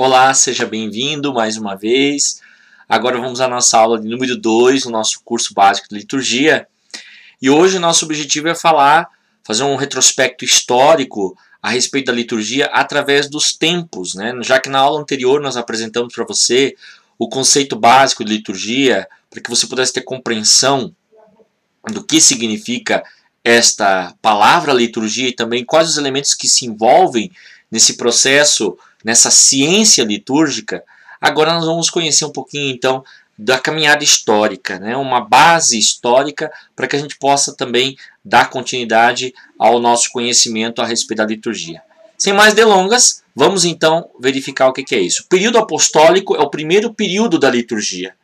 Olá, seja bem-vindo mais uma vez. Agora vamos à nossa aula de número 2, no nosso curso básico de liturgia. E hoje o nosso objetivo é fazer um retrospecto histórico a respeito da liturgia através dos tempos, né? Já que na aula anterior nós apresentamos para você o conceito básico de liturgia, para que você pudesse ter compreensão do que significa esta palavra liturgia e também quais os elementos que se envolvem nesse processo, nessa ciência litúrgica. Agora nós vamos conhecer um pouquinho então da caminhada histórica, né? Uma base histórica para que a gente possa também dar continuidade ao nosso conhecimento a respeito da liturgia. Sem mais delongas, vamos então verificar o que é isso. O período apostólico é o primeiro período da liturgia.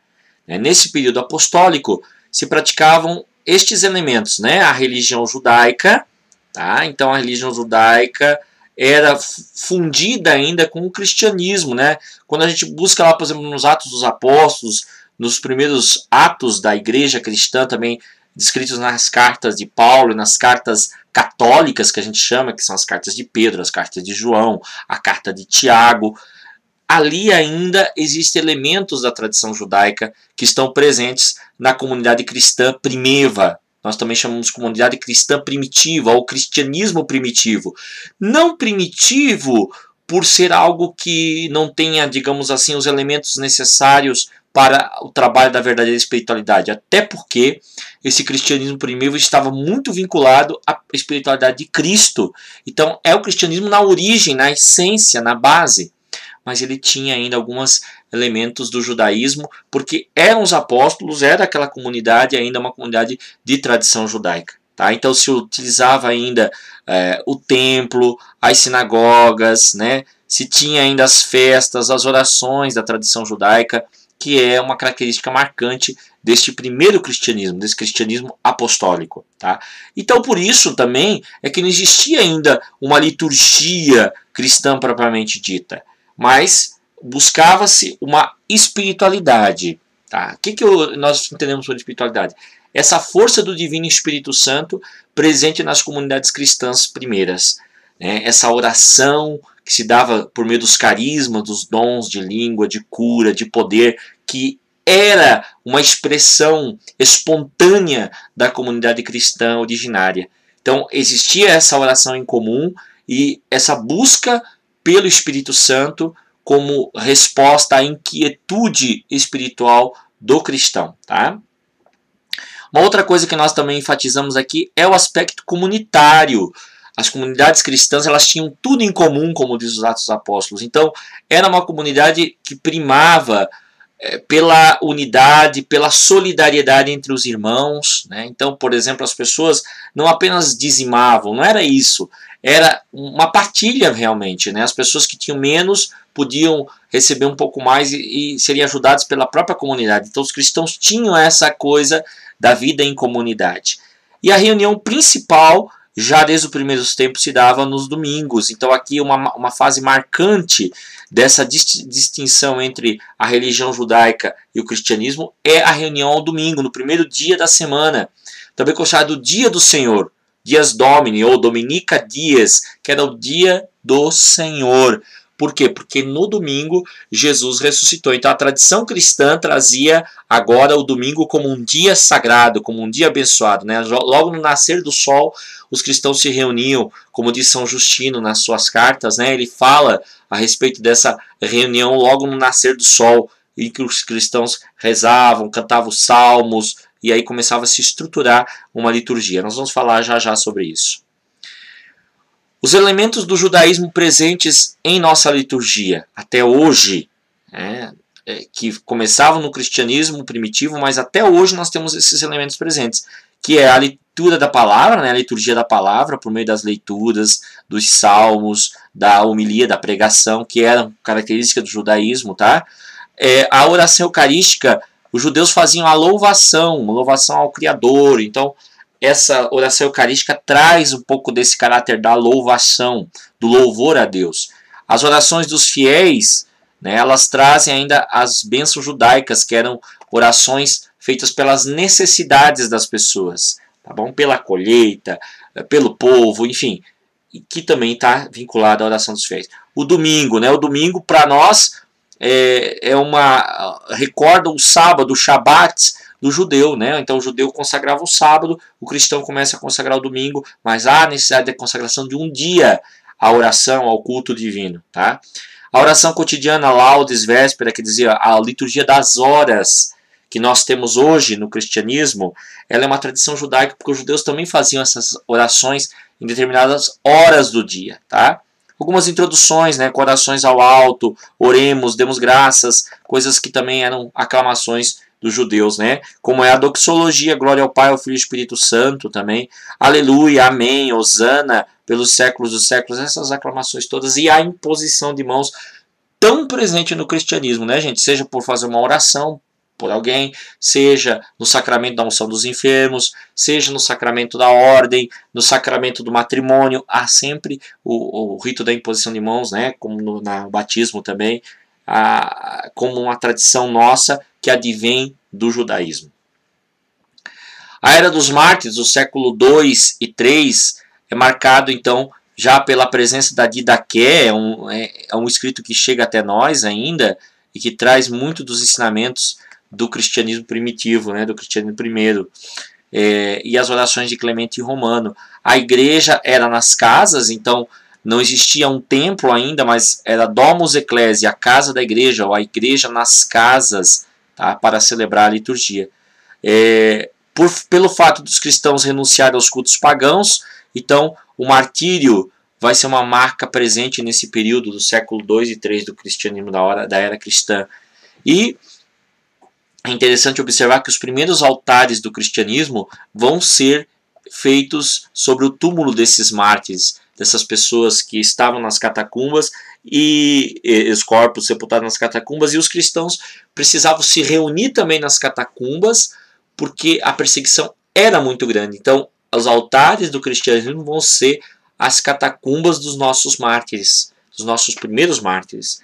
Nesse período apostólico se praticavam estes elementos, né? A religião judaica, tá? Então a religião judaica era fundida ainda com o cristianismo, né? Quando a gente busca lá, por exemplo, nos Atos dos Apóstolos, nos primeiros atos da igreja cristã, também descritos nas cartas de Paulo e nas cartas católicas, que a gente chama, que são as cartas de Pedro, as cartas de João, a carta de Tiago, ali ainda existem elementos da tradição judaica que estão presentes na comunidade cristã primeva. Nós também chamamos de comunidade cristã primitiva, ou cristianismo primitivo. Não primitivo por ser algo que não tenha, digamos assim, os elementos necessários para o trabalho da verdadeira espiritualidade. Até porque esse cristianismo primitivo estava muito vinculado à espiritualidade de Cristo. Então é o cristianismo na origem, na essência, na base. Mas ele tinha ainda alguns elementos do judaísmo, porque eram os apóstolos, era aquela comunidade ainda uma comunidade de tradição judaica. Tá? Então se utilizava ainda o templo, as sinagogas, né? Se tinha ainda as festas, as orações da tradição judaica, que é uma característica marcante deste primeiro cristianismo, desse cristianismo apostólico. Tá? Então por isso também é que não existia ainda uma liturgia cristã propriamente dita, mas buscava-se uma espiritualidade. Tá? O que nós entendemos por espiritualidade? Essa força do Divino Espírito Santo presente nas comunidades cristãs primeiras. Né? Essa oração que se dava por meio dos carismas, dos dons de língua, de cura, de poder, que era uma expressão espontânea da comunidade cristã originária. Então existia essa oração em comum e essa busca pelo Espírito Santo como resposta à inquietude espiritual do cristão. Tá? Uma outra coisa que nós também enfatizamos aqui é o aspecto comunitário. As comunidades cristãs elas tinham tudo em comum, como diz os Atos dos Apóstolos. Então era uma comunidade que primava pela unidade, pela solidariedade entre os irmãos. Né? Então, por exemplo, as pessoas não apenas dizimavam, não era isso. Era uma partilha realmente. Né? As pessoas que tinham menos podiam receber um pouco mais e seriam ajudadas pela própria comunidade. Então os cristãos tinham essa coisa da vida em comunidade. E a reunião principal, já desde os primeiros tempos, se dava nos domingos. Então aqui uma fase marcante dessa distinção entre a religião judaica e o cristianismo é a reunião ao domingo, no primeiro dia da semana. Também considerado o dia do Senhor, Dias Domini, ou Dominica Dies, que era o dia do Senhor. Por quê? Porque no domingo Jesus ressuscitou. Então a tradição cristã trazia agora o domingo como um dia sagrado, como um dia abençoado. Né? Logo no nascer do sol, os cristãos se reuniam, como diz São Justino nas suas cartas. Né? Ele fala a respeito dessa reunião logo no nascer do sol, em que os cristãos rezavam, cantavam salmos, e aí começava a se estruturar uma liturgia. Nós vamos falar já já sobre isso. Os elementos do judaísmo presentes em nossa liturgia até hoje, que começavam no cristianismo primitivo, mas até hoje nós temos esses elementos presentes, que é a leitura da palavra, né, a liturgia da palavra, por meio das leituras, dos salmos, da homilia, da pregação, que eram característica do judaísmo. Tá? A oração eucarística, os judeus faziam a louvação ao Criador. Então essa oração eucarística traz um pouco desse caráter da louvação, do louvor a Deus. As orações dos fiéis, né, elas trazem ainda as bênçãos judaicas, que eram orações feitas pelas necessidades das pessoas, tá bom? Pela colheita, pelo povo, enfim, que também está vinculada à oração dos fiéis. o domingo, né? O domingo para nós recorda o sábado, o Shabat do judeu, né? Então o judeu consagrava o sábado, o cristão começa a consagrar o domingo, mas há necessidade da consagração de um dia à oração, ao culto divino, tá? A oração cotidiana, laudes, véspera, quer dizer, a liturgia das horas que nós temos hoje no cristianismo, ela é uma tradição judaica, porque os judeus também faziam essas orações em determinadas horas do dia, tá? Algumas introduções, né, com orações ao alto, oremos, demos graças, coisas que também eram aclamações dos judeus, né? Como é a doxologia, glória ao Pai, ao Filho e ao Espírito Santo também, aleluia, amém, hosana, pelos séculos dos séculos, essas aclamações todas, e a imposição de mãos tão presente no cristianismo, né, gente? Seja por fazer uma oração por alguém, seja no sacramento da unção dos enfermos, seja no sacramento da ordem, no sacramento do matrimônio, há sempre o rito da imposição de mãos, né, como no batismo também, como uma tradição nossa que advém do judaísmo. A Era dos Mártires, do século 2 e 3, é marcado então já pela presença da Didaqué, é um escrito que chega até nós ainda e que traz muito dos ensinamentos do cristianismo primitivo, né, do cristianismo primeiro, e as orações de Clemente Romano. A igreja era nas casas, então não existia um templo ainda, mas era Domus Ecclesiae, a casa da igreja, ou a igreja nas casas, tá, para celebrar a liturgia. Pelo fato dos cristãos renunciarem aos cultos pagãos, então o martírio vai ser uma marca presente nesse período do século 2 e 3 do cristianismo, da era cristã. E é interessante observar que os primeiros altares do cristianismo vão ser feitos sobre o túmulo desses mártires, dessas pessoas que estavam nas catacumbas e os corpos sepultados nas catacumbas, e os cristãos precisavam se reunir também nas catacumbas porque a perseguição era muito grande. Então, os altares do cristianismo vão ser as catacumbas dos nossos mártires, dos nossos primeiros mártires.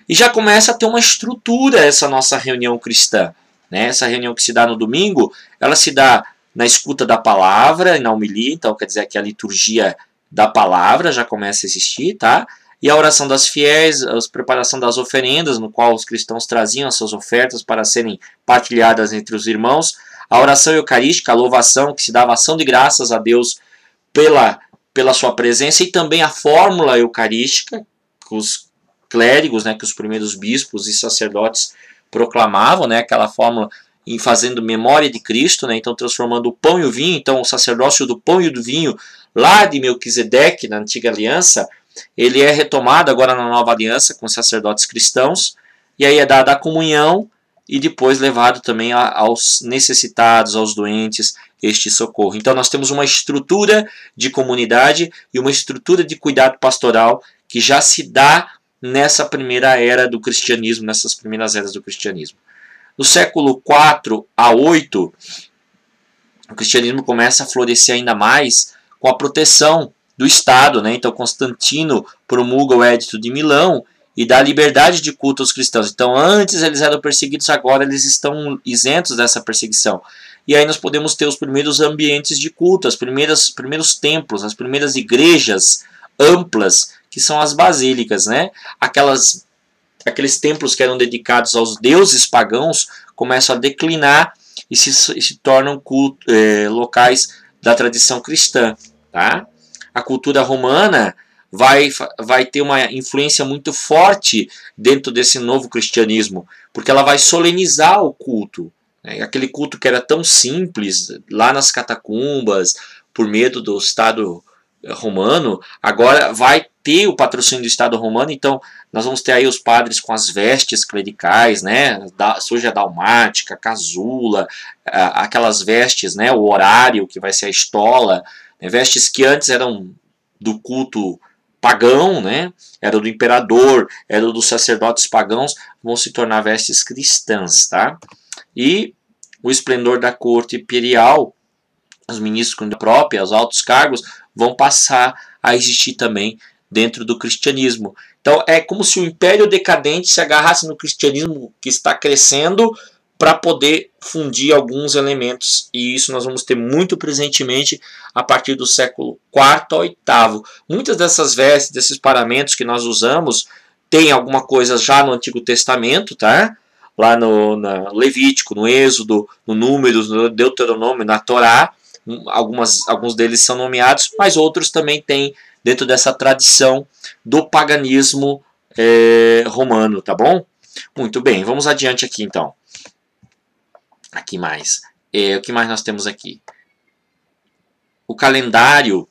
E já começa a ter uma estrutura essa nossa reunião cristã, né? Essa reunião que se dá no domingo, ela se dá na escuta da palavra e na homilia, então quer dizer que a liturgia da palavra já começa a existir, tá? E a oração das fiéis, a preparação das oferendas, no qual os cristãos traziam as suas ofertas para serem partilhadas entre os irmãos, a oração eucarística, a louvação, que se dava ação de graças a Deus pela sua presença, e também a fórmula eucarística, que os clérigos, né, que os primeiros bispos e sacerdotes proclamavam, né, aquela fórmula em fazendo memória de Cristo, né, então transformando o pão e o vinho. Então o sacerdócio do pão e do vinho lá de Melquisedeque, na antiga aliança, ele é retomado agora na nova aliança com os sacerdotes cristãos, e aí é dada a comunhão e depois levado também aos necessitados, aos doentes, este socorro. Então nós temos uma estrutura de comunidade e uma estrutura de cuidado pastoral que já se dá nessa primeira era do cristianismo, nessas primeiras eras do cristianismo. No século 4 a 8, o cristianismo começa a florescer ainda mais com a proteção do Estado, né? Então Constantino promulga o Edito de Milão e dá liberdade de culto aos cristãos. Então antes eles eram perseguidos, agora eles estão isentos dessa perseguição. E aí nós podemos ter os primeiros ambientes de culto, os primeiros templos, as primeiras igrejas amplas, que são as basílicas, né? Aqueles templos que eram dedicados aos deuses pagãos começam a declinar e se tornam locais da tradição cristã, tá? A cultura romana vai ter uma influência muito forte dentro desse novo cristianismo, porque ela vai solenizar o culto, né? Aquele culto que era tão simples lá nas catacumbas, por medo do Estado romano, agora vai ter o patrocínio do Estado romano. Então nós vamos ter aí os padres com as vestes clericais, né, suja dalmática, casula, aquelas vestes, né, o horário que vai ser a estola, né, vestes que antes eram do culto pagão, né, era do imperador, era dos sacerdotes pagãos, vão se tornar vestes cristãs, tá? E o esplendor da corte imperial, os ministros próprios, os altos cargos, vão passar a existir também dentro do cristianismo. Então é como se o império decadente se agarrasse no cristianismo que está crescendo, para poder fundir alguns elementos, e isso nós vamos ter muito presentemente a partir do século IV ao VIII. Muitas dessas vestes, desses paramentos que nós usamos, tem alguma coisa já no Antigo Testamento, tá? Lá no Levítico, no Êxodo, no Números, no Deuteronômio, na Torá. Alguns deles são nomeados, mas outros também têm dentro dessa tradição do paganismo romano, tá bom? Muito bem, vamos adiante aqui então. Aqui mais. O que mais nós temos aqui? O calendário,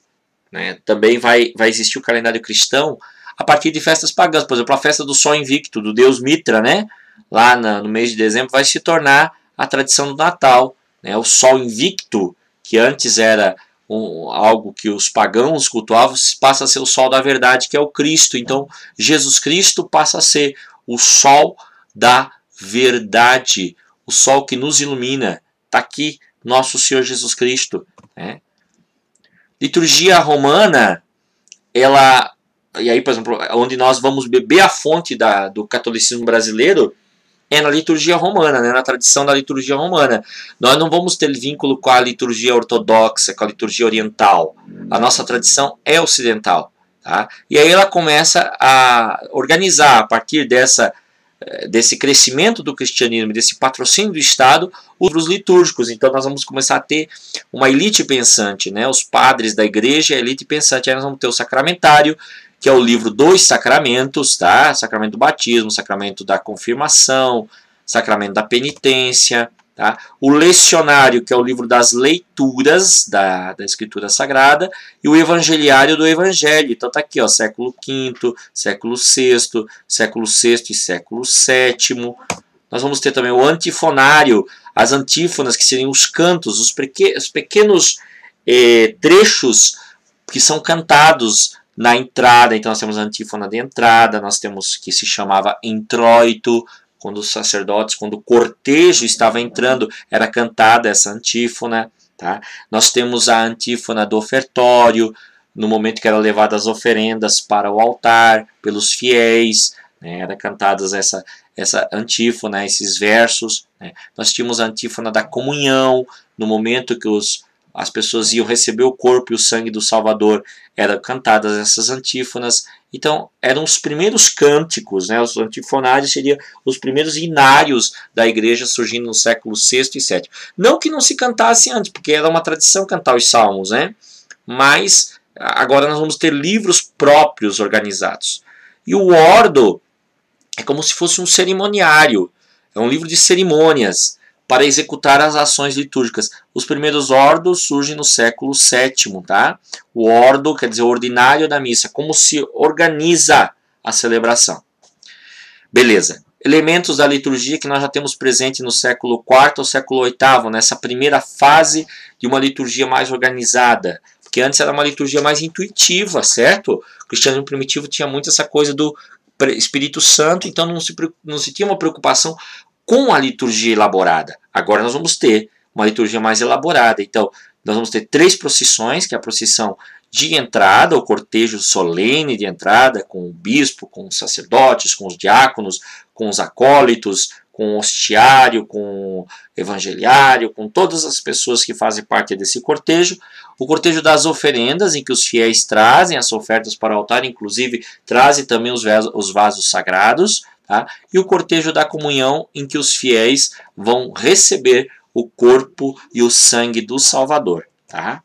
né, também vai existir o calendário cristão a partir de festas pagãs. Por exemplo, a festa do Sol Invicto, do deus Mitra, né, lá no mês de dezembro, vai se tornar a tradição do Natal. Né, o Sol Invicto, que antes era algo que os pagãos cultuavam, passa a ser o Sol da verdade, que é o Cristo. Então, Jesus Cristo passa a ser o Sol da verdade, o sol que nos ilumina. Está aqui nosso Senhor Jesus Cristo. Né? Liturgia romana, ela, e aí, por exemplo, onde nós vamos beber a fonte do catolicismo brasileiro, é na liturgia romana, né? Na tradição da liturgia romana. Nós não vamos ter vínculo com a liturgia ortodoxa, com a liturgia oriental. A nossa tradição é ocidental. Tá? E aí ela começa a organizar, a partir desse crescimento do cristianismo, desse patrocínio do Estado, os livros litúrgicos. Então nós vamos começar a ter uma elite pensante, né? Os padres da igreja, a elite pensante. Aí nós vamos ter o sacramentário, que é o livro dos sacramentos, tá? Sacramento do batismo, sacramento da confirmação, sacramento da penitência. Tá? O lecionário, que é o livro das leituras da Escritura Sagrada, e o evangeliário do Evangelho. Então está aqui, ó, século V, século VI, século VI e século VII. Nós vamos ter também o antifonário, as antífonas, que seriam os cantos, os pequenos trechos que são cantados na entrada. Então nós temos a antífona de entrada, nós temos que se chamava introito, quando os sacerdotes, quando o cortejo estava entrando, era cantada essa antífona. Tá? Nós temos a antífona do ofertório, no momento que eram levadas as oferendas para o altar, pelos fiéis, né? Era cantadas essa antífona, esses versos. Né? Nós tínhamos a antífona da comunhão, no momento que as pessoas iam receber o corpo e o sangue do Salvador, eram cantadas essas antífonas. Então, eram os primeiros cânticos, né? Os antifonários seriam os primeiros inários da igreja, surgindo no século VI e VII. Não que não se cantasse antes, porque era uma tradição cantar os salmos, né? Mas agora nós vamos ter livros próprios organizados. E o ordo é como se fosse um cerimoniário, é um livro de cerimônias para executar as ações litúrgicas. Os primeiros ordos surgem no século VII, tá? O ordo quer dizer o ordinário da missa, como se organiza a celebração. Beleza. Elementos da liturgia que nós já temos presente no século IV ou século VIII, nessa primeira fase de uma liturgia mais organizada. Porque antes era uma liturgia mais intuitiva, certo? O cristianismo primitivo tinha muito essa coisa do Espírito Santo, então não se tinha uma preocupação com a liturgia elaborada. Agora nós vamos ter uma liturgia mais elaborada. Então, nós vamos ter 3 procissões, que é a procissão de entrada, o cortejo solene de entrada, com o bispo, com os sacerdotes, com os diáconos, com os acólitos, com o hostiário, com o evangeliário, com todas as pessoas que fazem parte desse cortejo. O cortejo das oferendas, em que os fiéis trazem as ofertas para o altar, inclusive trazem também os vasos sagrados. Tá? E o cortejo da comunhão, em que os fiéis vão receber o corpo e o sangue do Salvador. Tá?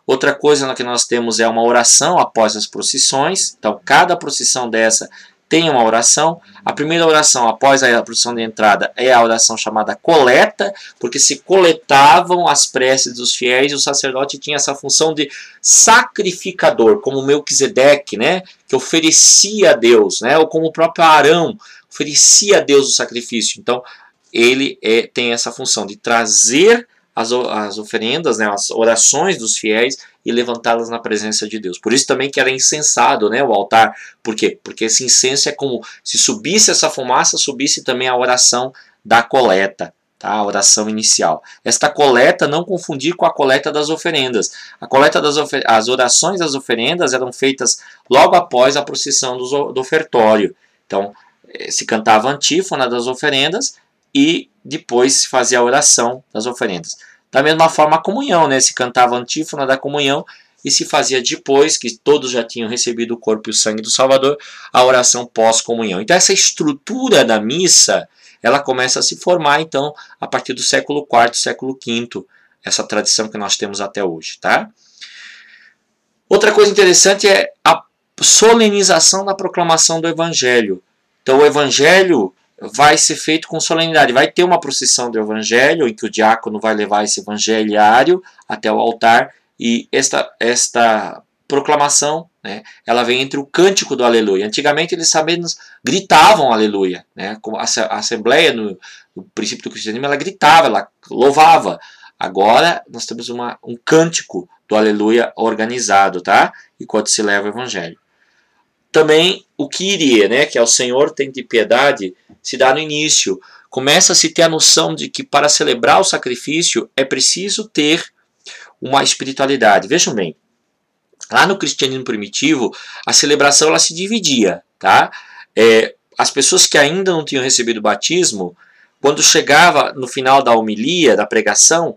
Outra coisa que nós temos é uma oração após as procissões. Então, cada procissão dessa tem uma oração. A primeira oração após a procissão de entrada é a oração chamada coleta, porque se coletavam as preces dos fiéis e o sacerdote tinha essa função de sacrificador, como Melquisedeque, né, que oferecia a Deus, né, ou como o próprio Arão oferecia a Deus o sacrifício. Então, ele tem essa função de trazer as oferendas, né, as orações dos fiéis e levantá-las na presença de Deus. Por isso também que era incensado, né, o altar. Por quê? Porque esse incenso é como se subisse essa fumaça, subisse também a oração da coleta, tá? A oração inicial. Esta coleta não confundir com a coleta das oferendas. A coleta as orações das oferendas eram feitas logo após a procissão do ofertório. Então, se cantava a antífona das oferendas e depois se fazia a oração das oferendas. Da mesma forma a comunhão, né? Se cantava a antífona da comunhão e se fazia depois que todos já tinham recebido o corpo e o sangue do Salvador, a oração pós-comunhão. Então essa estrutura da missa, ela começa a se formar então a partir do século IV, século V, essa tradição que nós temos até hoje, tá? Outra coisa interessante é a solenização da proclamação do Evangelho. Então o Evangelho vai ser feito com solenidade. Vai ter uma procissão do Evangelho, em que o diácono vai levar esse evangeliário até o altar, e esta proclamação, né, ela vem entre o cântico do Aleluia. Antigamente eles apenas gritavam Aleluia, né? A Assembleia, no princípio do cristianismo, ela gritava, ela louvava. Agora nós temos um cântico do Aleluia organizado, tá? E quando se leva o Evangelho. Também o Kyrie, né, que é o Senhor tem de piedade, se dá no início. Começa a se ter a noção de que para celebrar o sacrifício é preciso ter uma espiritualidade. Vejam bem, lá no cristianismo primitivo, a celebração ela se dividia, tá? As pessoas que ainda não tinham recebido o batismo, quando chegava no final da homilia, da pregação,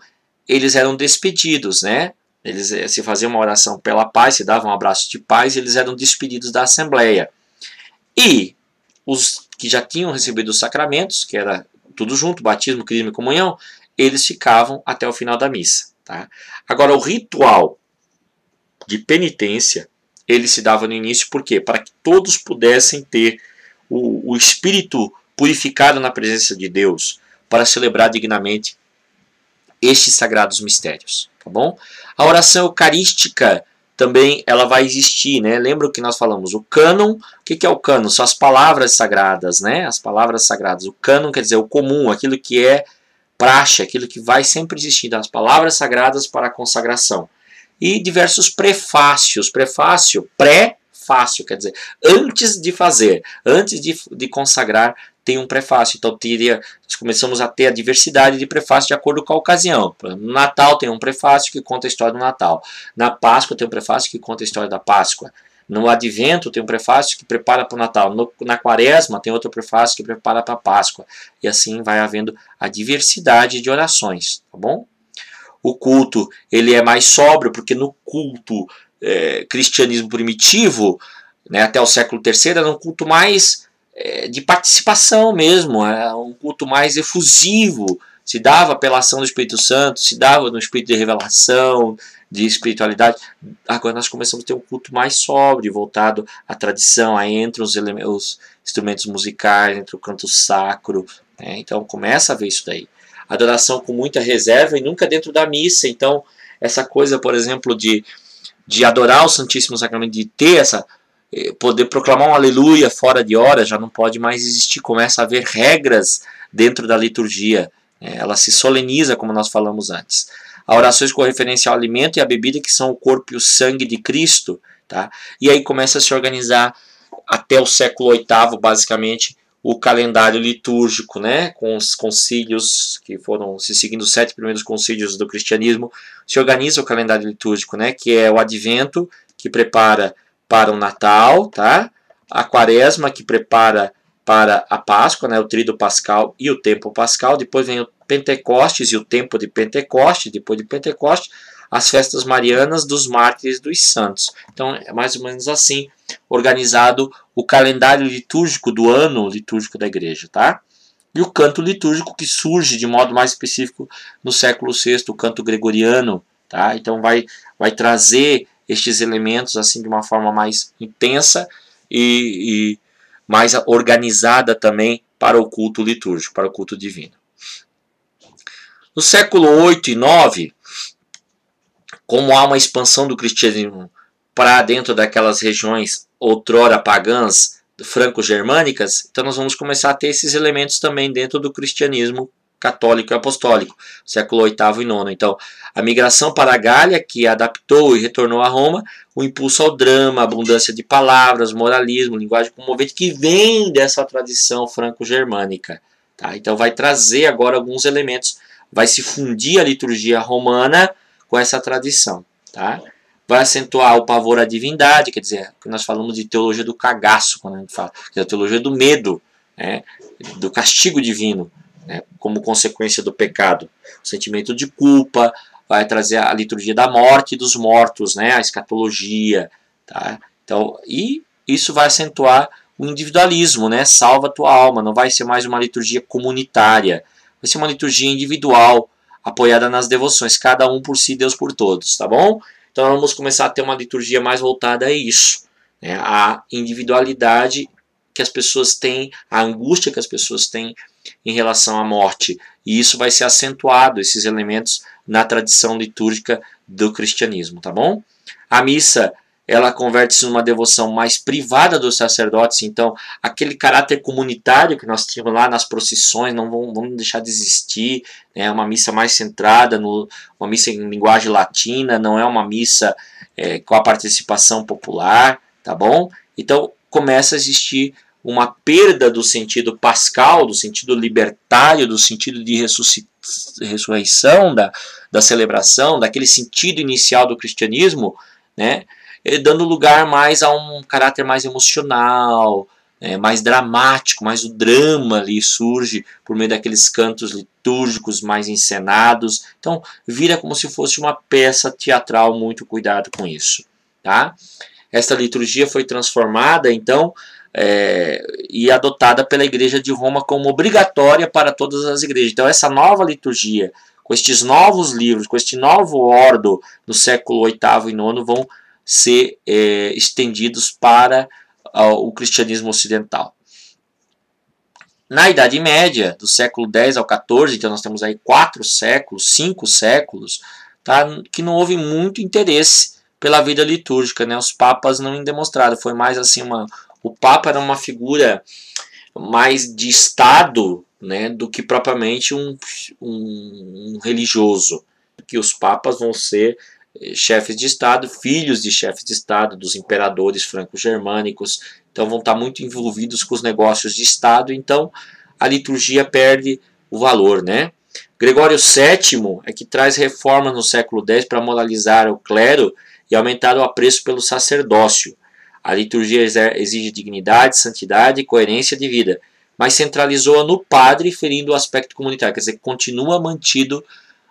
eles eram despedidos, né? Eles se faziam uma oração pela paz, se davam um abraço de paz, e eles eram despedidos da Assembleia. E os que já tinham recebido os sacramentos, que era tudo junto, batismo, crisma e comunhão, eles ficavam até o final da missa. Tá? Agora, o ritual de penitência, ele se dava no início, por quê? Para que todos pudessem ter o espírito purificado na presença de Deus, para celebrar dignamente estes sagrados mistérios. Tá bom? A oração eucarística também ela vai existir, né? Lembra o que nós falamos? O cânon, o que é o cânon? São as palavras sagradas, né? As palavras sagradas. O cânon quer dizer o comum, aquilo que é praxe, aquilo que vai sempre existir, as palavras sagradas para a consagração. E diversos prefácios. Prefácio, quer dizer, antes de fazer, antes de consagrar, tem um prefácio. Então nós começamos a ter a diversidade de prefácios de acordo com a ocasião. No Natal tem um prefácio que conta a história do Natal. Na Páscoa tem um prefácio que conta a história da Páscoa. No Advento tem um prefácio que prepara para o Natal. Na Quaresma tem outro prefácio que prepara para a Páscoa. E assim vai havendo a diversidade de orações. Tá bom? O culto ele é mais sóbrio, porque no culto cristianismo primitivo, né, até o século III, era um culto mais de participação mesmo, um culto mais efusivo, se dava pela ação do Espírito Santo, se dava no espírito de revelação, de espiritualidade. Agora nós começamos a ter um culto mais sóbrio, voltado à tradição, entre os instrumentos musicais, entre o canto sacro, né? Então começa a ver isso daí. Adoração com muita reserva e nunca dentro da missa. Então essa coisa, por exemplo, de adorar o Santíssimo Sacramento, de ter poder proclamar um aleluia fora de hora, já não pode mais existir. Começa a haver regras dentro da liturgia. Ela se soleniza, como nós falamos antes. Há orações com referência ao alimento e à bebida, que são o corpo e o sangue de Cristo. Tá? E aí começa a se organizar, até o século VIII, basicamente, o calendário litúrgico, né? Com os concílios, que foram se seguindo os 7 primeiros concílios do cristianismo, se organiza o calendário litúrgico, né? Que é o Advento, que prepara para o Natal, tá? A Quaresma, que prepara para a Páscoa, né? O Tríduo Pascal e o Tempo Pascal. Depois vem o Pentecostes e o Tempo de Pentecoste. Depois de Pentecoste, as festas marianas dos mártires e dos santos. Então é mais ou menos assim organizado o calendário litúrgico do ano litúrgico da igreja, tá? E o canto litúrgico, que surge de modo mais específico no século VI, o canto gregoriano, tá? Então vai trazer estes elementos assim de uma forma mais intensa e mais organizada também para o culto litúrgico, para o culto divino. No século VIII e IX, como há uma expansão do cristianismo para dentro daquelas regiões outrora pagãs, franco-germânicas, então nós vamos começar a ter esses elementos também dentro do cristianismo católico e apostólico, século VIII e IX. Então, a migração para a Gália, que adaptou e retornou a Roma, o impulso ao drama, a abundância de palavras, moralismo, linguagem comovente, que vem dessa tradição franco-germânica. Tá? Então, vai trazer agora alguns elementos, vai se fundir a liturgia romana com essa tradição. Tá? Vai acentuar o pavor à divindade, quer dizer, que nós falamos de teologia do cagaço, quando a gente fala, que é a teologia do medo, né? Do castigo divino. né, como consequência do pecado. O sentimento de culpa, vai trazer a liturgia da morte e dos mortos, né, a escatologia. Tá? Então, e isso vai acentuar o individualismo, né? Salva a tua alma, não vai ser mais uma liturgia comunitária, vai ser uma liturgia individual, apoiada nas devoções, cada um por si, Deus por todos, tá bom? Então vamos começar a ter uma liturgia mais voltada a isso, né? A individualidade que as pessoas têm, a angústia que as pessoas têm em relação à morte, e isso vai ser acentuado, esses elementos, na tradição litúrgica do cristianismo, tá bom? A missa, ela converte-se numa devoção mais privada dos sacerdotes, então aquele caráter comunitário que nós tínhamos lá nas procissões, não vamos deixar de existir, é uma missa mais centrada, uma missa em linguagem latina, não é uma missa com a participação popular, tá bom? Então começa a existir uma perda do sentido pascal, do sentido libertário, do sentido de ressurreição, da celebração, daquele sentido inicial do cristianismo, né? Dando lugar mais a um caráter mais emocional, mais dramático, mais o drama ali surge por meio daqueles cantos litúrgicos mais encenados. Então vira como se fosse uma peça teatral, muito cuidado com isso. Tá? Esta liturgia foi transformada então e adotada pela Igreja de Roma como obrigatória para todas as igrejas. Então essa nova liturgia, com estes novos livros, com este novo ordo no século VIII e IX, vão ser estendidos para o cristianismo ocidental. Na Idade Média, do século X ao XIV, então nós temos aí 4 séculos, 5 séculos, tá, que não houve muito interesse pela vida litúrgica, né? Os papas não demonstraram, foi mais assim o papa era uma figura mais de Estado, né, do que propriamente um religioso, que os papas vão ser chefes de Estado, filhos de chefes de Estado, dos imperadores franco-germânicos, então vão estar muito envolvidos com os negócios de Estado, então a liturgia perde o valor, né? Gregório VII é que traz reformas no século X para moralizar o clero e aumentar o apreço pelo sacerdócio. A liturgia exige dignidade, santidade e coerência de vida, mas centralizou-a no padre, ferindo o aspecto comunitário, quer dizer, continua mantida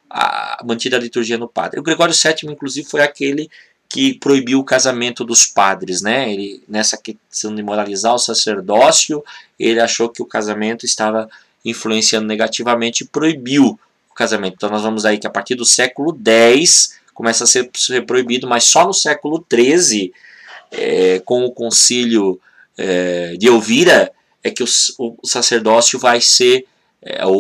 a liturgia no padre. O Gregório VII, inclusive, foi aquele que proibiu o casamento dos padres, né? Ele, nessa questão de moralizar o sacerdócio, ele achou que o casamento estava influenciando negativamente e proibiu o casamento. Então nós vamos aí que a partir do século X começa a ser proibido, mas só no século XIII, com o concílio de Elvira, é que o sacerdócio vai ser,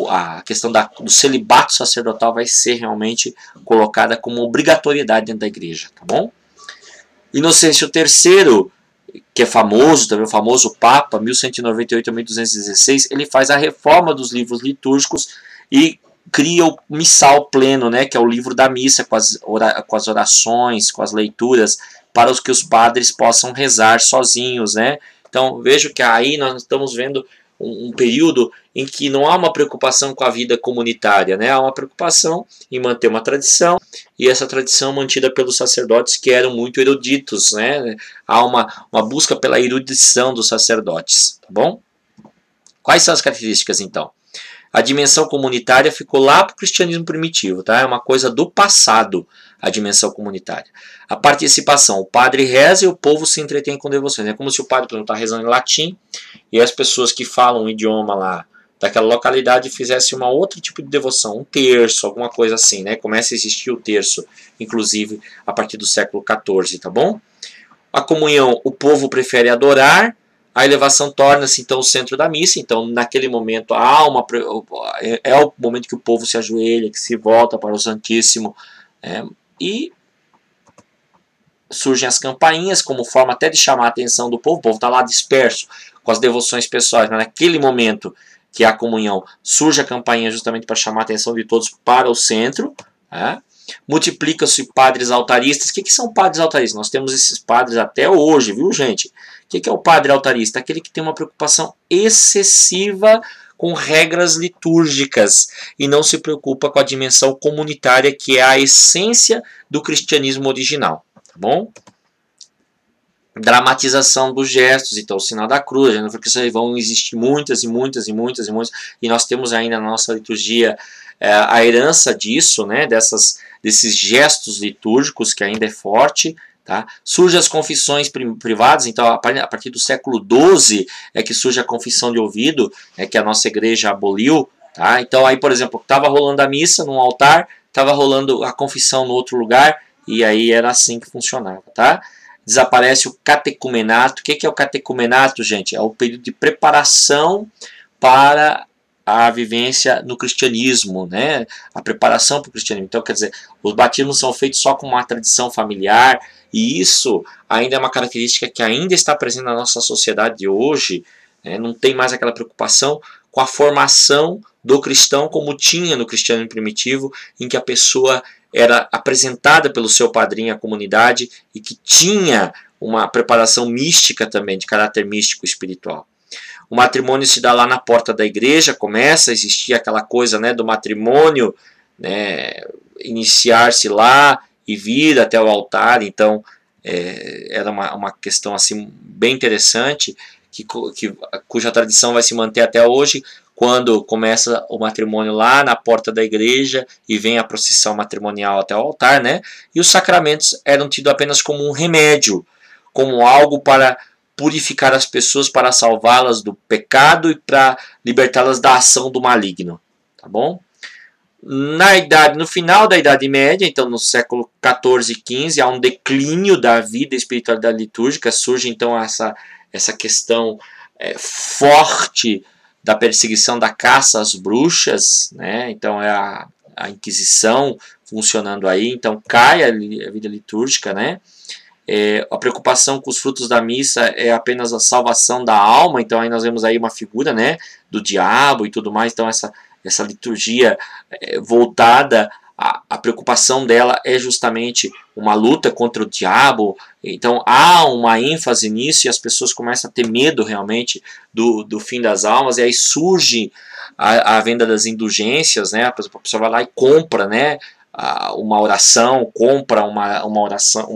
a questão do celibato sacerdotal vai ser realmente colocada como obrigatoriedade dentro da igreja, tá bom? Inocêncio III, que é famoso, também o famoso Papa, 1198 a 1216, ele faz a reforma dos livros litúrgicos e cria o missal pleno, né, que é o livro da missa, com as orações, com as leituras, para que os padres possam rezar sozinhos, né? Então vejo que aí nós estamos vendo um período em que não há uma preocupação com a vida comunitária, né? Há uma preocupação em manter uma tradição, e essa tradição mantida pelos sacerdotes que eram muito eruditos, né? Há uma busca pela erudição dos sacerdotes, tá bom? Quais são as características então? A dimensão comunitária ficou lá para o cristianismo primitivo, tá? É uma coisa do passado, a dimensão comunitária. A participação, o padre reza e o povo se entretém com devoções. É como se o padre, por exemplo, está rezando em latim e as pessoas que falam o idioma lá daquela localidade fizessem uma outro tipo de devoção, um terço, alguma coisa assim, né? Começa a existir o terço, inclusive a partir do século XIV, tá bom? A comunhão, o povo prefere adorar. A elevação torna-se então o centro da missa, então naquele momento é o momento que o povo se ajoelha, que se volta para o Santíssimo, e surgem as campainhas como forma até de chamar a atenção do povo. O povo está lá disperso com as devoções pessoais, mas naquele momento que é a comunhão, surge a campainha justamente para chamar a atenção de todos para o centro. Multiplica-se padres altaristas. O que são padres altaristas? Nós temos esses padres até hoje, viu, gente? O que é o padre altarista? Aquele que tem uma preocupação excessiva com regras litúrgicas e não se preocupa com a dimensão comunitária, que é a essência do cristianismo original. Tá bom? dramatização dos gestos, então o sinal da cruz, porque vão existir muitas, e nós temos ainda na nossa liturgia a herança disso, né, desses gestos litúrgicos que ainda é forte. Tá? Surgem as confissões privadas, então a partir do século XII é que surge a confissão de ouvido, que a nossa igreja aboliu. Tá? Então aí, por exemplo, estava rolando a missa num altar, estava rolando a confissão no outro lugar, e aí era assim que funcionava. Tá? Desaparece o catecumenato. O que é o catecumenato, gente? É o período de preparação para a vivência no cristianismo, né? A preparação para o cristianismo. Então, quer dizer, os batismos são feitos só com uma tradição familiar, e isso ainda é uma característica que ainda está presente na nossa sociedade de hoje. Né? Não tem mais aquela preocupação com a formação do cristão como tinha no cristianismo primitivo, em que a pessoa era apresentada pelo seu padrinho à comunidade e que tinha uma preparação mística também, de caráter místico espiritual. O matrimônio se dá lá na porta da igreja, começa a existir aquela coisa, né, do matrimônio, né, iniciar-se lá e vir até o altar. Então era uma questão assim bem interessante, cuja tradição vai se manter até hoje, quando começa o matrimônio lá na porta da igreja e vem a procissão matrimonial até o altar, né? E os sacramentos eram tidos apenas como um remédio, como algo para purificar as pessoas, para salvá-las do pecado e para libertá-las da ação do maligno, tá bom? No final da Idade Média, então no século XIV e XV, há um declínio da vida espiritual da litúrgica, surge então essa questão forte da perseguição, da caça às bruxas, né? Então é a Inquisição funcionando aí, então cai a vida litúrgica, né? A preocupação com os frutos da missa é apenas a salvação da alma, então aí nós vemos aí uma figura, né, do diabo e tudo mais. Então essa liturgia voltada, a preocupação dela é justamente uma luta contra o diabo. Então há uma ênfase nisso e as pessoas começam a ter medo realmente do fim das almas, e aí surge a venda das indulgências, né? A pessoa vai lá e compra, né, uma oração, compra uma oração,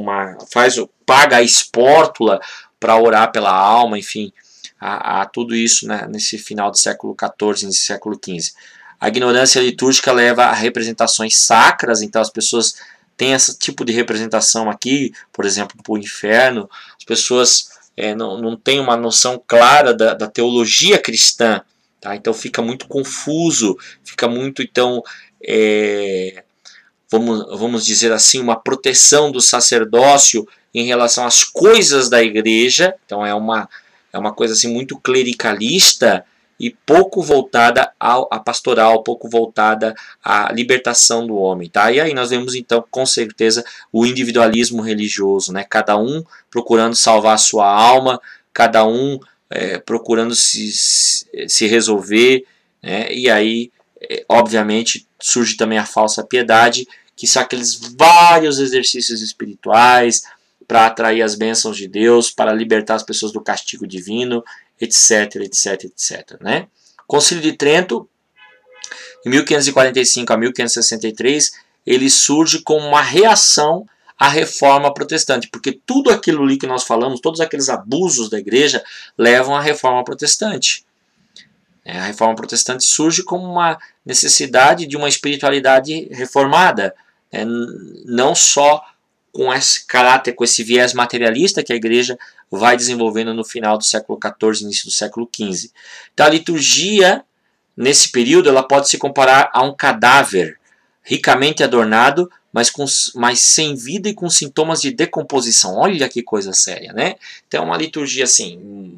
paga a espórtula para orar pela alma, enfim, há tudo isso, né, nesse final do século XIV, nesse século XV. A ignorância litúrgica leva a representações sacras, então as pessoas têm esse tipo de representação aqui, por exemplo, para o inferno. As pessoas não têm uma noção clara da teologia cristã, tá? Então fica muito confuso, fica muito, então, vamos dizer assim, uma proteção do sacerdócio em relação às coisas da igreja. Então é uma coisa assim muito clericalista e pouco voltada à pastoral, pouco voltada à libertação do homem, tá? E aí nós vemos então com certeza o individualismo religioso, né? Cada um procurando salvar a sua alma, cada um procurando se resolver, né? E aí obviamente surge também a falsa piedade, que são aqueles vários exercícios espirituais para atrair as bênçãos de Deus, para libertar as pessoas do castigo divino, etc, etc, etc. Né? Concílio de Trento, em 1545 a 1563, ele surge como uma reação à reforma protestante, porque tudo aquilo ali que nós falamos, todos aqueles abusos da igreja, levam à reforma protestante. A reforma protestante surge como uma necessidade de uma espiritualidade reformada, não só com esse caráter, com esse viés materialista que a igreja vai desenvolvendo no final do século XIV, início do século XV. Então a liturgia, nesse período, ela pode se comparar a um cadáver ricamente adornado, mas sem vida e com sintomas de decomposição. Olha que coisa séria, né? Então é uma liturgia assim,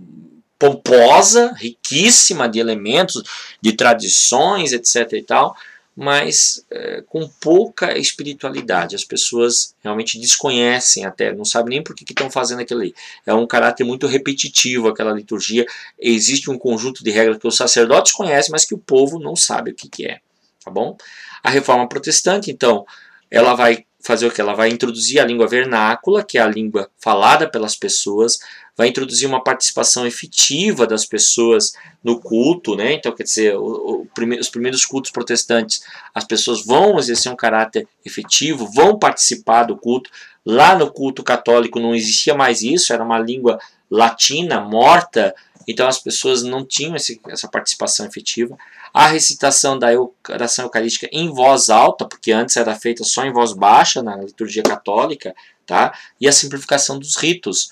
pomposa, riquíssima de elementos, de tradições, etc. e tal, mas com pouca espiritualidade. As pessoas realmente desconhecem até, não sabem nem por que estão fazendo aquilo ali. É um caráter muito repetitivo aquela liturgia. Existe um conjunto de regras que os sacerdotes conhecem, mas que o povo não sabe o que é. Tá bom? A reforma protestante, então, ela vai fazer o que? Ela vai introduzir a língua vernácula, que é a língua falada pelas pessoas, vai introduzir uma participação efetiva das pessoas no culto, né? Então, quer dizer, os primeiros cultos protestantes, as pessoas vão exercer um caráter efetivo, vão participar do culto, Lá no culto católico não existia mais isso, era uma língua latina, morta, então as pessoas não tinham essa participação efetiva. A recitação da oração eucarística em voz alta, porque antes era feita só em voz baixa na liturgia católica, tá? E a simplificação dos ritos.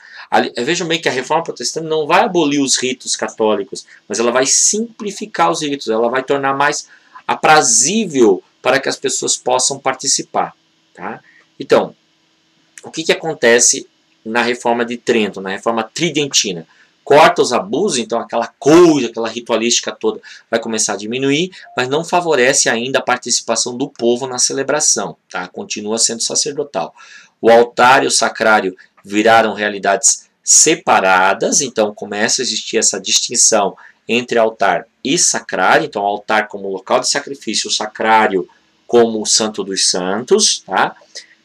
Vejam bem que a reforma protestante não vai abolir os ritos católicos, mas ela vai simplificar os ritos, ela vai tornar mais aprazível para que as pessoas possam participar. Tá? Então, o que acontece na reforma de Trento, na reforma tridentina? Corta os abusos, então aquela coisa, aquela ritualística toda vai começar a diminuir, mas não favorece ainda a participação do povo na celebração, tá? Continua sendo sacerdotal. O altar e o sacrário viraram realidades separadas, então começa a existir essa distinção entre altar e sacrário, então o altar como local de sacrifício, o sacrário como o santo dos santos, tá?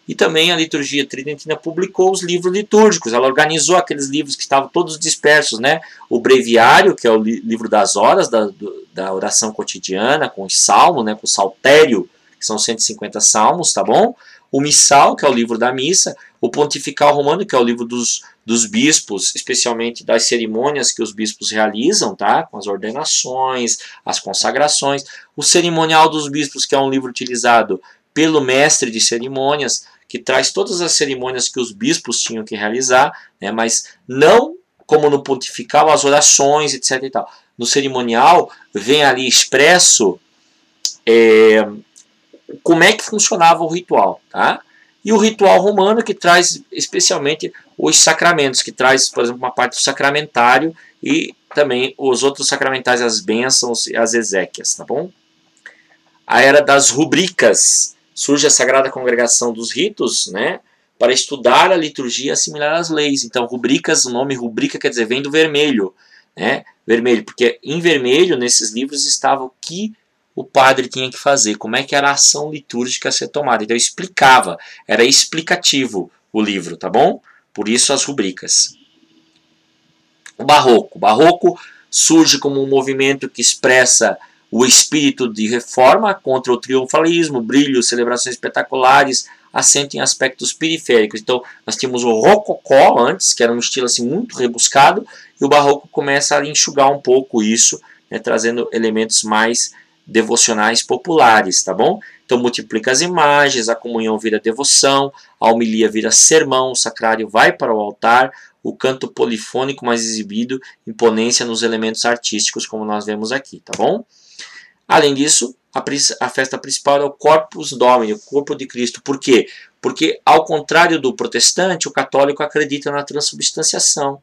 E também a liturgia tridentina publicou os livros litúrgicos. Ela organizou aqueles livros que estavam todos dispersos, né? O breviário, que é o livro das horas, da oração cotidiana, com os salmos, né? Com o saltério, que são 150 salmos, tá bom? O missal, que é o livro da missa. O pontifical romano, que é o livro dos bispos, especialmente das cerimônias que os bispos realizam, tá? Com as ordenações, as consagrações. O cerimonial dos bispos, que é um livro utilizado pelo mestre de cerimônias, que traz todas as cerimônias que os bispos tinham que realizar, né, mas não como no pontifical, as orações, etc. E tal. No cerimonial, vem ali expresso como é que funcionava o ritual. Tá? E o ritual romano, que traz especialmente os sacramentos, que traz, por exemplo, uma parte do sacramentário e também os outros sacramentais, as bênçãos e as exéquias. Tá bom? A era das rubricas. Surge a Sagrada Congregação dos Ritos, né, para estudar a liturgia e assimilar as leis. Então, rubricas, o nome rubrica quer dizer, vem do vermelho. Né, vermelho, porque em vermelho, nesses livros, estava o que o padre tinha que fazer, como é que era a ação litúrgica a ser tomada. Então, explicava, era explicativo o livro, tá bom? Por isso as rubricas. O Barroco. O Barroco surge como um movimento que expressa o espírito de reforma contra o triunfalismo, brilho, celebrações espetaculares, assenta em aspectos periféricos. Então, nós tínhamos o rococó antes, que era um estilo assim, muito rebuscado, e o barroco começa a enxugar um pouco isso, né, trazendo elementos mais devocionais populares, tá bom? Então, multiplica as imagens, a comunhão vira devoção, a homilia vira sermão, o sacrário vai para o altar, o canto polifônico mais exibido, imponência nos elementos artísticos, como nós vemos aqui, tá bom? Além disso, a festa principal é o Corpus Domini, o corpo de Cristo. Por quê? Porque, ao contrário do protestante, o católico acredita na transubstanciação,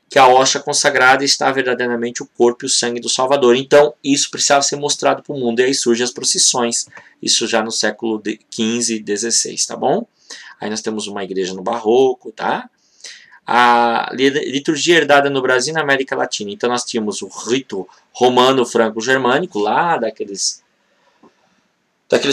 que a hóstia consagrada está verdadeiramente o corpo e o sangue do Salvador. Então, isso precisava ser mostrado para o mundo, e aí surgem as procissões, isso já no século XV e XVI, tá bom? Aí nós temos uma igreja no Barroco, tá? A liturgia herdada no Brasil e na América Latina. Então nós tínhamos o rito romano franco-germânico, lá daqueles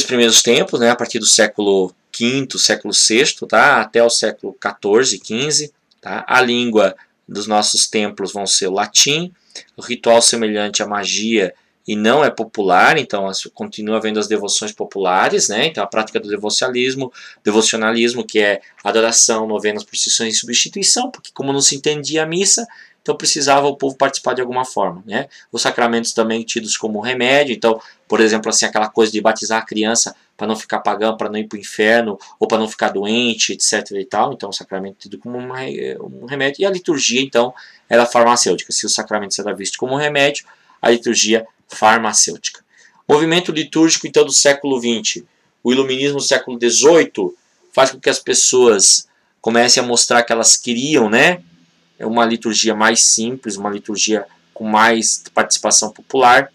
primeiros tempos, né, a partir do século V, século VI, tá, até o século XIV, XV. Tá? A língua dos nossos templos vão ser o latim, o ritual semelhante à magia e não é popular, então continua havendo as devoções populares, né? Então a prática do devocionalismo, que é adoração, novenas, procissões e substituição, porque como não se entendia a missa, então precisava o povo participar de alguma forma, né? Os sacramentos também tidos como remédio, então, por exemplo, assim, aquela coisa de batizar a criança para não ficar pagão, para não ir para o inferno, ou para não ficar doente, etc. e tal, então o sacramento tido como um remédio, e a liturgia, então, era farmacêutica. Se o sacramento era visto como um remédio, a liturgia farmacêutica. Movimento litúrgico, então, do século XX. O iluminismo do século XVIII faz com que as pessoas comecem a mostrar que elas queriam, né, uma liturgia mais simples, uma liturgia com mais participação popular.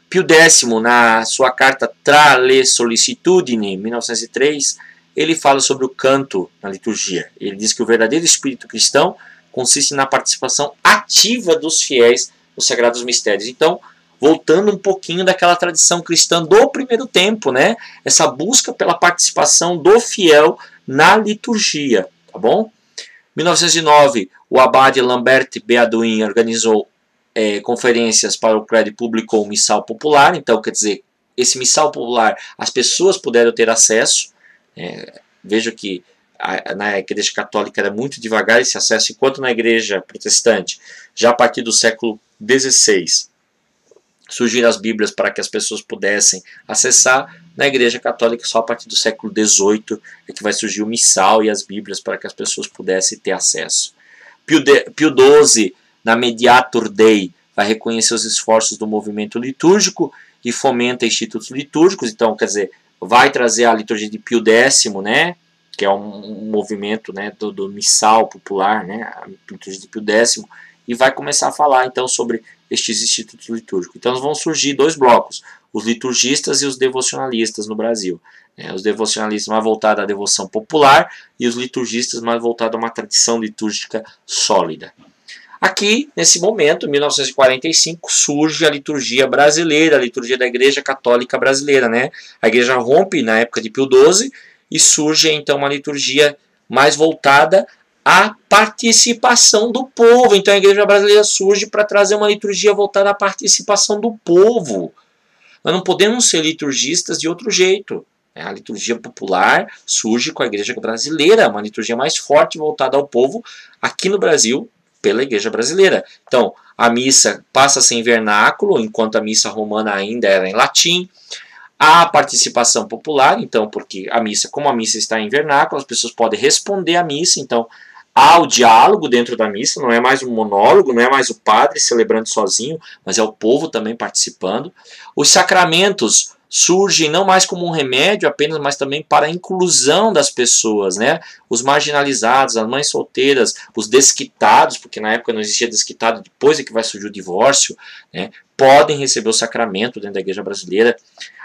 Pio X, na sua carta Tra le Sollicitudini, 1903, ele fala sobre o canto na liturgia. Ele diz que o verdadeiro espírito cristão consiste na participação ativa dos fiéis nos sagrados mistérios. Então, voltando um pouquinho daquela tradição cristã do primeiro tempo, né? Essa busca pela participação do fiel na liturgia, tá bom? 1909, o abade Lambert Beaduin organizou conferências para o credo e publicou o missal popular. Então, quer dizer, esse missal popular as pessoas puderam ter acesso. Vejo que na Igreja Católica era muito devagar esse acesso, enquanto na Igreja Protestante, já a partir do século XVI, surgiram as Bíblias para que as pessoas pudessem acessar. Na Igreja Católica, só a partir do século XVIII é que vai surgir o missal e as Bíblias para que as pessoas pudessem ter acesso. Pio XII, na Mediator Dei, vai reconhecer os esforços do movimento litúrgico e fomenta institutos litúrgicos. Então, quer dizer, vai trazer a liturgia de Pio X, né, que é um movimento, né, do missal popular, né, a liturgia de Pio X, e vai começar a falar então sobre estes institutos litúrgicos. Então vão surgir dois blocos, os liturgistas e os devocionalistas no Brasil. Os devocionalistas mais voltados à devoção popular e os liturgistas mais voltados a uma tradição litúrgica sólida. Aqui, nesse momento, em 1945, surge a liturgia brasileira, a liturgia da Igreja Católica Brasileira. Né? A Igreja rompe na época de Pio XII e surge então uma liturgia mais voltada à participação do povo. Então a Igreja Brasileira surge para trazer uma liturgia voltada à participação do povo. Nós não podemos ser liturgistas de outro jeito. A liturgia popular surge com a Igreja Brasileira, uma liturgia mais forte voltada ao povo aqui no Brasil, pela Igreja Brasileira. Então, a missa passa a ser em vernáculo, enquanto a missa romana ainda era em latim. A participação popular, então, porque a missa, como a missa está em vernáculo, as pessoas podem responder à missa, então há o diálogo dentro da missa, não é mais um monólogo, não é mais o padre celebrando sozinho, mas é o povo também participando. Os sacramentos surgem não mais como um remédio apenas, mas também para a inclusão das pessoas, né? Os marginalizados, as mães solteiras, os desquitados, porque na época não existia desquitado, depois é que vai surgir o divórcio, né? Podem receber o sacramento dentro da Igreja Brasileira.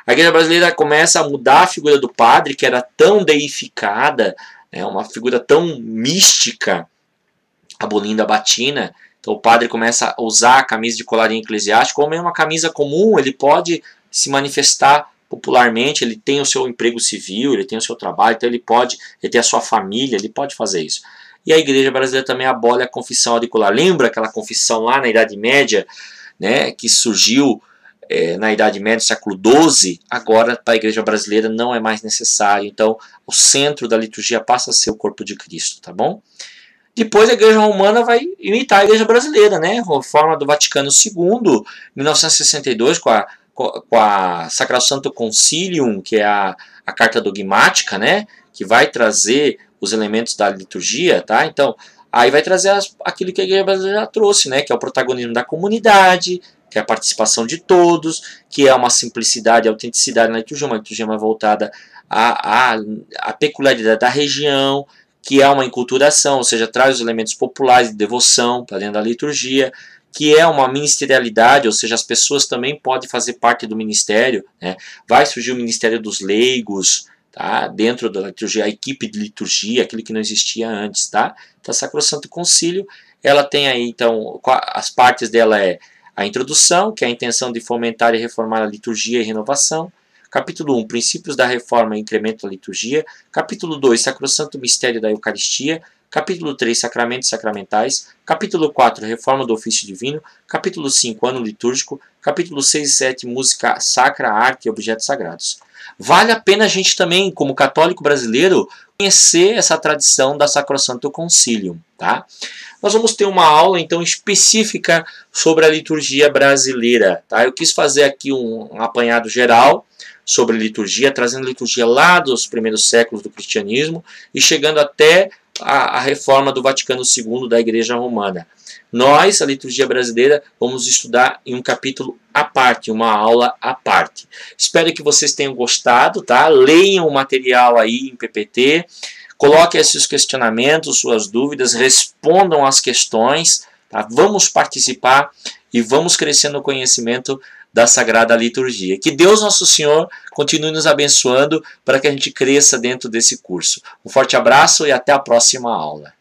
A Igreja Brasileira começa a mudar a figura do padre, que era tão deificada, né? Uma figura tão mística, abolindo a batina. Então o padre começa a usar a camisa de colarinho eclesiástico, ou mesmo uma camisa comum, ele pode se manifestar popularmente, ele tem o seu emprego civil, ele tem o seu trabalho, então ele tem a sua família, ele pode fazer isso. E a Igreja Brasileira também abole a confissão auricular. Lembra aquela confissão lá na Idade Média, né, que surgiu na Idade Média, século XII? Agora, para a Igreja Brasileira, não é mais necessário. Então, o centro da liturgia passa a ser o corpo de Cristo, tá bom? Depois a Igreja Romana vai imitar a Igreja Brasileira, né? Reforma do Vaticano II, 1962, com a Sacrosanto Concilium, que é a carta dogmática, né? Que vai trazer os elementos da liturgia, tá? Então, aí vai trazer aquilo que a Igreja Brasileira já trouxe, né? Que é o protagonismo da comunidade, que é a participação de todos, que é uma simplicidade e autenticidade na liturgia, uma liturgia mais voltada à peculiaridade da região, que é uma enculturação, ou seja, traz os elementos populares de devoção para dentro da liturgia, que é uma ministerialidade, ou seja, as pessoas também podem fazer parte do ministério, né? Vai surgir o ministério dos leigos, tá? Dentro da liturgia, a equipe de liturgia, aquilo que não existia antes, tá? Então, a Sacrosanto Concílio, ela tem aí, então, as partes dela é a introdução, que é a intenção de fomentar e reformar a liturgia e renovação. Capítulo 1, princípios da reforma e incremento da liturgia. Capítulo 2, sacrosanto mistério da Eucaristia. Capítulo 3, sacramentos sacramentais. Capítulo 4, reforma do ofício divino. Capítulo 5, ano litúrgico. Capítulo 6 e 7, música sacra, arte e objetos sagrados. Vale a pena a gente também, como católico brasileiro, conhecer essa tradição da Sacrosanto Concilium, tá? Nós vamos ter uma aula, então, específica sobre a liturgia brasileira, tá? Eu quis fazer aqui um apanhado geral sobre liturgia, trazendo liturgia lá dos primeiros séculos do cristianismo e chegando até a reforma do Vaticano II da Igreja Romana. Nós, a liturgia brasileira, vamos estudar em um capítulo à parte, uma aula à parte. Espero que vocês tenham gostado, tá? Leiam o material aí em PPT, coloquem esses questionamentos, suas dúvidas, respondam as questões, tá? Vamos participar e vamos crescer no conhecimento da Sagrada Liturgia. Que Deus Nosso Senhor continue nos abençoando para que a gente cresça dentro desse curso. Um forte abraço e até a próxima aula.